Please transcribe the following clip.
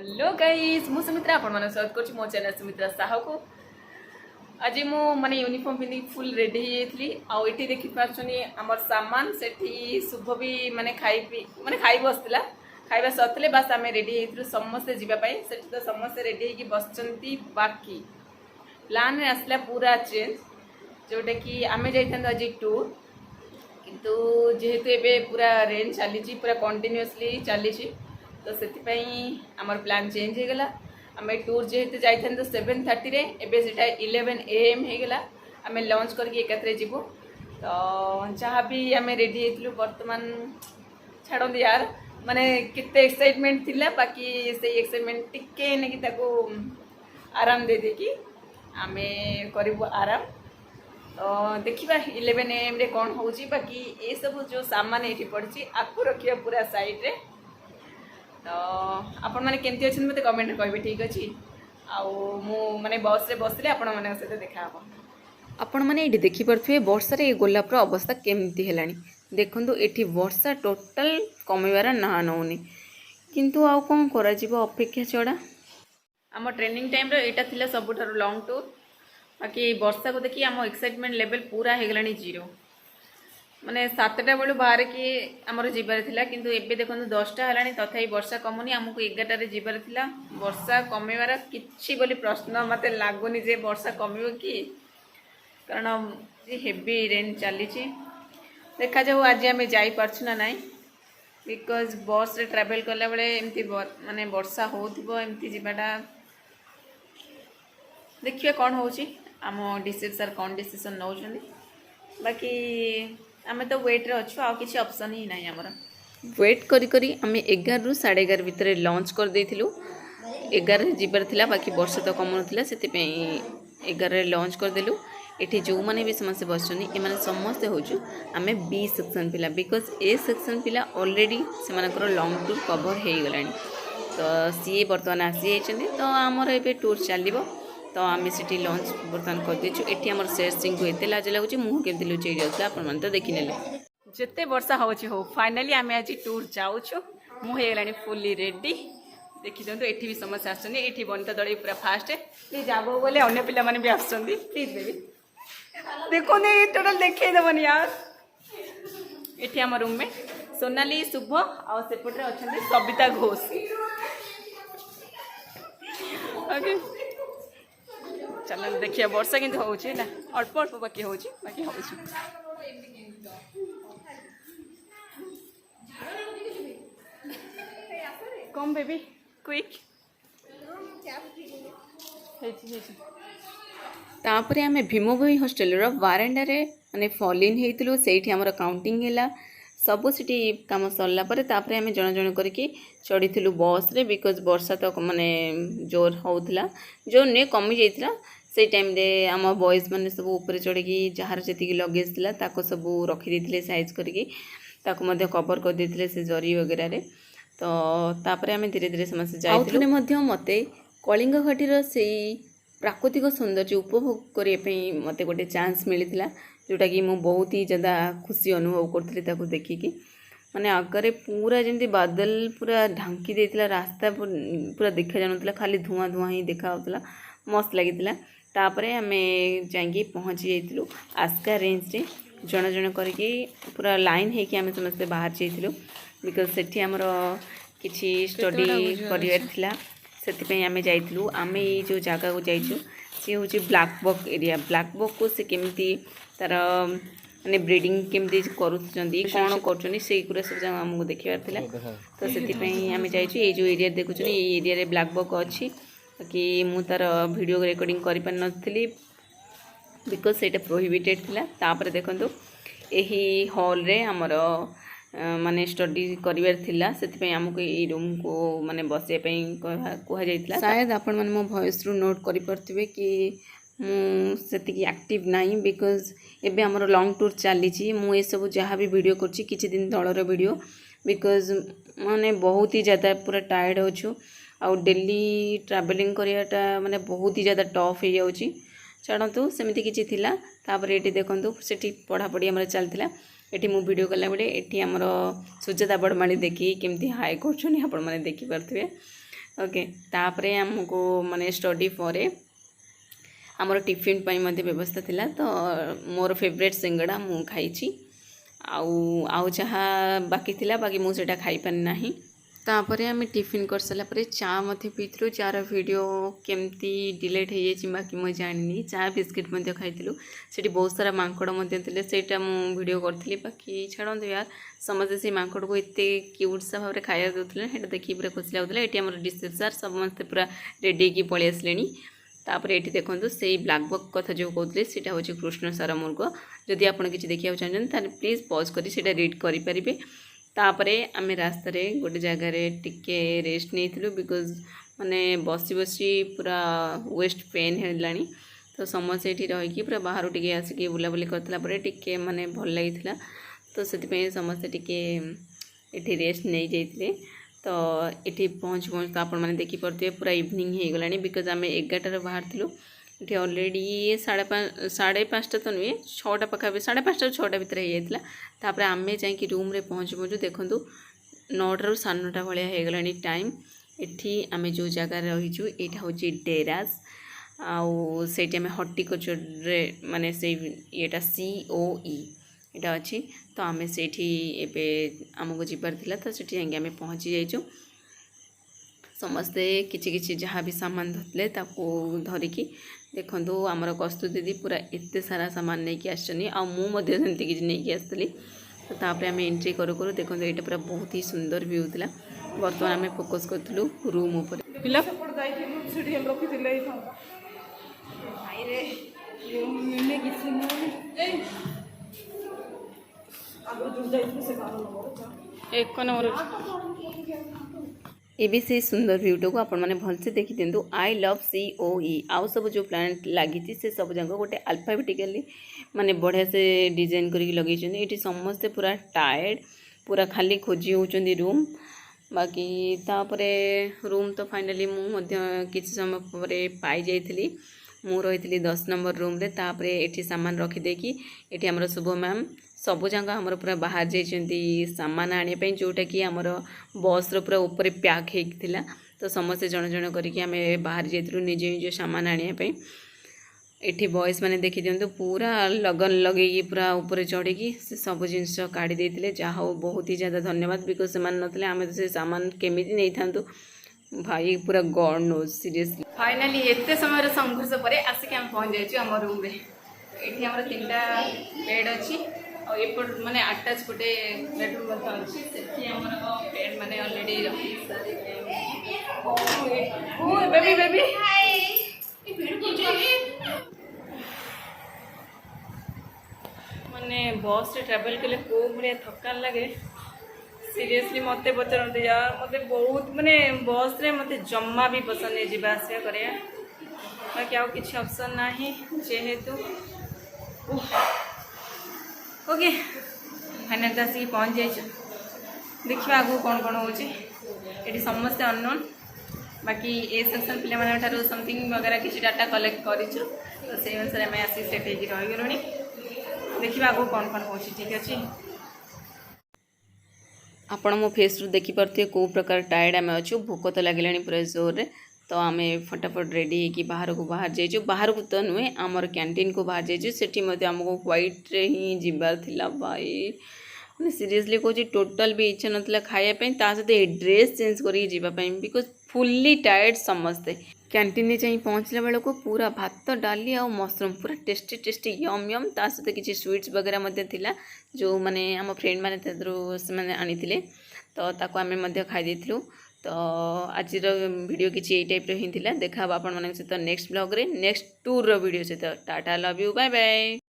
Hello guys मु सुमित्रा आपण मन स्वागत करछि मो चैनल सुमित्रा साहू को। आज मु माने यूनिफॉर्म पिंदी फुल रेडी हेथली आ एठी देखि पाछनी हमर सामान सेठी शुभ भी माने खाई बसतला खाइबा सतले बस आमे रेडी हेथलु समस्त जीवा पई सेठी तो समस्त रेडी हेकी बसचंती बाकी प्लान रे असला पूरा चेंज जोटे कि आमे जाइथन आज टूर किंतु जेहेतु एबे पूरा रेन चली पूरा कंटिन्यूअसली चली तो से आमर प्लान चेंज हो गला। आम टूर जेहेतु जाइथन तो 7:30 रे एबे सेटा 11 AM हो गला। आम लॉन्च करके एकत्रे जीवु तो जहाँ भी आम रेडी हेतलु वर्तमान छाड़ यार माने कितने एक्साइटमेंट थिला बाकी से एक्साइटमेंट टिके नेकी ताको आराम दे देकी आम करिबु आराम। तो देखिबा 11 AM रे कौन होउची बाकी ये सब जो सामान एठी पड़ची आपको रखिया पूरा साइड रे। तो आपण माने केमती अछि मते कमेंट कहबे ठीक अछि आउ मु माने बस रे बसले आपण माने सहित देखा हबो। आपण माने एठी देखि परथुए वर्षा रे गोलापर अवस्था केमती हेलानी देखंतु एठी वर्षा टोटल कमेवार ना नउनी किंतु आउ कोन करा जीवो अपेक्षा छडा। आम ट्रेनिंग टाइम रो एटा थिला सबुठार लॉन्ग टूर बाकी वर्षा को देखि आम एक्साइटमेंट लेवल पूरा हेगलानी जीरो माने 7टा बेलू बाहर कि आमर जीवार थिला किंतु एबे देखंतु 10टा हेलानी तथापि वर्षा कमुनी आमको 11टा रे जीवार थिला। वर्षा कमेवार किछि बोली प्रश्न मते लागुनी जे वर्षा कमिवो कि कारण हेवी रेन चली देखा जाऊ आज आम जापरछु ना नाई बिकज बस रे ट्रैवल कला बेले एमती माने वर्षा होथिबो एमती जीवाटा देखिए कौन होची आम डीसी सर कौन डिसीजन नौचंदी बाकी आमे तो वेट रे अच्छु आ किसी ऑप्शन ही नहीं हमर वेट करी करी आमे 11 रु 11:30 भितर लॉन्च कर देथिलु 11 जीवार थिला बाकी वर्षा तो कम नथिला सेति पे 11 रे लॉन्च कर देलु। एठी जो माने भी समस्या बसछनी ए माने समस्त होजु आमे बी सेक्शन पिला बिकॉज ए सेक्शन पिला ऑलरेडी से मानकर लॉन्ग टूर कवर हे गलानी तो सी वर्तमान आसी आइछन्ती तो हमर एबे टूर चलिबो तो आम से लॉन्च बर्तमान कर देछु। एठी हमर शेयर सिंह को एते लाज लागुची मुह केमती लुचै जाउतला आपण मन तो देखि नेले जिते वर्षा होची हो फाइनली आमे आज टूर जाउछु मु हे गलानी फुल्ली रेडी देखि दंतो एठी भी समस्या आछनी एठी बनिता दळी पूरा फास्ट प्लीज जाबो बोले अन्य पिला माने भी आछंदी प्लीज बेबी देखो ने टोटल देखै दबनी यार। एठी हम रूम में सोनाली शुभ आ सेपटे अछंदी सविता घोष ओके चल देखिए वर्षा किंतु होउची ना अल्प अल्प बाकी होउची बाकी होउची कम बेबी क्विक तापरे आमे भीमभोई हॉस्टल रो वारांडा रे माने फॉल इन हेतिलु सेठी हमर काउंटिंग हैला सब सिटी काम सरला परे तापरे आमे जण जण करके चढ़ीथिलु बस रे बिकॉज वर्षा तो माने जोर होउतला जो ने कमी जाइतला से टाइम रे आम बॉयज माने सब ऊपर चढ़ी की जार जति लगेज थिला ताको सब रखी देथिले साइज करके ताको मध्ये कवर कर देथिले से जरी वगैरह रे तो तापरे आमे धीरे धीरे समस्त जाइथिलु मध्ये मते कलिंग घाटीर से प्राकृतिक सौंदर्य उपभोग करने पे मते गोटे चांस मिलता जोटा कि मु बहुत ही ज़्यादा खुशी अनुभव करथि ताको देखिकी माने आगे पूरा जमी बादल पूरा ढांकी देथिला रास्ता पूरा देखा जानुला खाली धुआं धुआं ही देखा होतला मस्त लगितला। तापरे आमे जाइए पहुँची जाइथिलु आस्का रेंज रे जण जण करके पूरा लाइन है कि आमे समस्त बाहर जाइथिलु बिकॉज सेठी हमर किछि स्टडी करियर थिला से आमे जाइथिलु। आमे ये जो जगह को जाइछु सी हूँ blackbuck area blackbuck को से केमती तार माने ब्रीडिंग केमती करूछंदी कोन करछनी से पूरा सब जगह हमको देखिबार थिला तो सेति आमे जाइछु। ये जो एरिया देखुछनी ये एरिया रे ब्लैक बक अछि कि मु तार वीडियो रिकॉर्डिंग करि पार नथली बिकॉज सेटा प्रोहिबिटेड थिला। तापर देखंतु एही हॉल रे हमर माने स्टडी करिवार थिला सेति हमको ए रूम को माने बसे पई कोहा जाइतला शायद आपण माने मो वॉइस रू नोट करि परथिबे कि मु सेति एक्टिव नाही बिकॉज एबे हमर लॉन्ग टूर चली छी मु ए सब जहाँ भी वीडियो करछि किछि दिन तळर वीडियो बिकॉज माने बहुत ही ज़्यादा पूरा टायर्ड होछु आ डेली ट्रैवलिंग करियाटा माने बहुत ही ज़्यादा टफ हो जाउची छाड़तु सेमती किछि थिला। तापर एटी देखंतु सेठी पढ़ा पढ़ी हमर चलतिला एटी मु वीडियो कला बेले एटी हमर सुजाता बड़माणी देखी केमती हाई करछनी आपण माने देखि परथिबे ओके तापरे आमको माने स्टडी परे आमर टिफिन पाई मध्य व्यवस्था थिला तो मोर फेवरेट सिंगड़ा मु खाइची आउ जहाँ बाकी थिला बाकी मु सेटा खाई पानी नाही तापरे आम टिफिन कर सारा पर चा मध्य पीथलु चार वीडियो केमती डिलीट हो जाए बाकी मुझे जानी चा बिस्किट मध्य खाइलु से बहुत सारा मांकड़ मध्य सेटा मु वीडियो करी बाकी छाड़ू यार समस्ते से मांकड़ को एत क्यूट सा भाव में खाया दूसरे से देखिए पूरा खुशी लगुला ये आम डिश सार समस्ते पूरा रेडी की पलि आसले तापर ये देखो से ब्लाक बक कथा जो कहते से हूँ कृष्ण सार मृग जदि आप किसी देखा चाहते प्लीज पॉज कर रीड करें तापरे आमे रास्ता रे गोटे जगार टिके रेस्ट नहीं बिकज माने बसी बसी पूरा वेस्ट पेन है तो समस्त ये रहीकि पूरा बाहर टिके आसिक बुलाबुली करते टिके माने भल लगी तो से समस्ते टिके ये रेस्ट नहीं जाइए तो ये पहुँच तो आप मैंने देखिपे पूरा इवनिंग हो गला बिकज आम 11टार बाहर ये अलरेडी 5:30 तो नुहे 6टा पाखापी 5:30 6टा भितर हो जाता आम जा रूम रे पहुँचु पहुँचु देखूँ 9टारू 9:30 भाया हो गला टाइम एठी आम जो जगार रहीचु यहाँ हूँ डेरास आउ से हर्टिकल्चर माने से येटा COE यहाँ अच्छी तो आम से आमको जीवार थिला तो से आम पहुँची जाइचु समस्ते किछि किछि जहाँ भी सामान धरते धरिकी देखो आमर कस्तु दीदी पूरा एत सारा सामान नहीं आसनी आमती किसी नहीं आसती तो तापर आम एंट्री करूँ करूँ देखो ये पूरा बहुत ही सुंदर व्यू था बर्तमान आम फोकस करूँ रूम उपर एक एबी से सुंदर व्यूटा को आपण मैंने भलसे देखी दिंतु आई लव COE आउ सब जो प्लांट लगी से सब जगह गोटे अल्फाबेटिकली माने बढ़िया से डिजाइन करके लगे ये समस्ते पूरा टायर्ड पूरा खाली खोजी होचंदी रूम बाकी तापरे रूम तो फाइनली किसी समय पर पाई जाइली मु रही 10 नंबर रूम रे तापरे एठी सामान रखिदेकी एठी हमर शुभ मैम सबु जगह आमर पूरा बाहर जाइछंती सामान आने जोटा कि आमर बस रो पूरा ऊपर पैक होता तो समस्ते जन जन करके आम बाहर जाइलु निज निज सामान आने एठी बॉयज मैंने देखी दिंतु पूरा लगन लगे पूरा ऊपर चढ़ी से सब जिनस काढ़ी देते जहाँ हो बहुत ही ज़्यादा धन्यवाद बिकज से नथिले आम से सामान केमिति नहीं था भाई पूरा गॉड नोज सीरियसली फाइनली एत समय संघर्ष पर आसिक आम पहुँच जाइए आम रूम रे ये आम 3टा बेड अच्छी और एपट माने अटैच गोटे बेडरूम अच्छी से बेड माने ऑलरेडी रखी बेबी बेबी माने बस रे ट्रैवल कले को भाया थकान लगे सीरियसली मत पचारते यार मत बहुत माने बस रे मत जम्मा भी पसंद नहीं जीवा आसा करे बाकी आउ किसी ऑप्शन ना जेहेतु ओके फाइनल तो आसिक पहुँच जाइए देखा आगू कौन कौन हो समस्ते अननोन बाकी ए सेक्शन पे समथिंग वगैरह किसी डाटा कलेक्ट करूँ तो से अनुसार आम आसिक सेट हो रहीगलुणी देखा आगू कौन कौन हो ठीक अच्छे आपण मो फेस रु देखी पारे कौ प्रकार टायर्ड आम अच्छु भोक तो लगे पूरा जोर रे तो आम फटाफट रेडी कि बाहर को बाहर जाइए बाहर को तो नुहे आमर कैंटीन को बाहर जाइए से आमको व्हाइट रे ही जीवार थिला भाई मैंने सीरियसली कहूँ टोटाल भी इच्छा नाला खायापी सहित ड्रेस चेंज करके बिकज फुल्ली टायर्ड समस्ते कैंटीन जाई पहुँचला बेल को पूरा भात डाली आ मशरूम पूरा टेस्टी टेस्टी यम यम सहित किसी स्वीट्स वगैरह थिला जो माने आम फ्रेंड मैंने आनी तो ताको आम खाई तो आज वीडियो किसी यही टाइप ही देखा आपण मान सहित नेक्स्ट ब्लॉग रे नेक्स्ट टूर वीडियो सहित tata love you bye bye.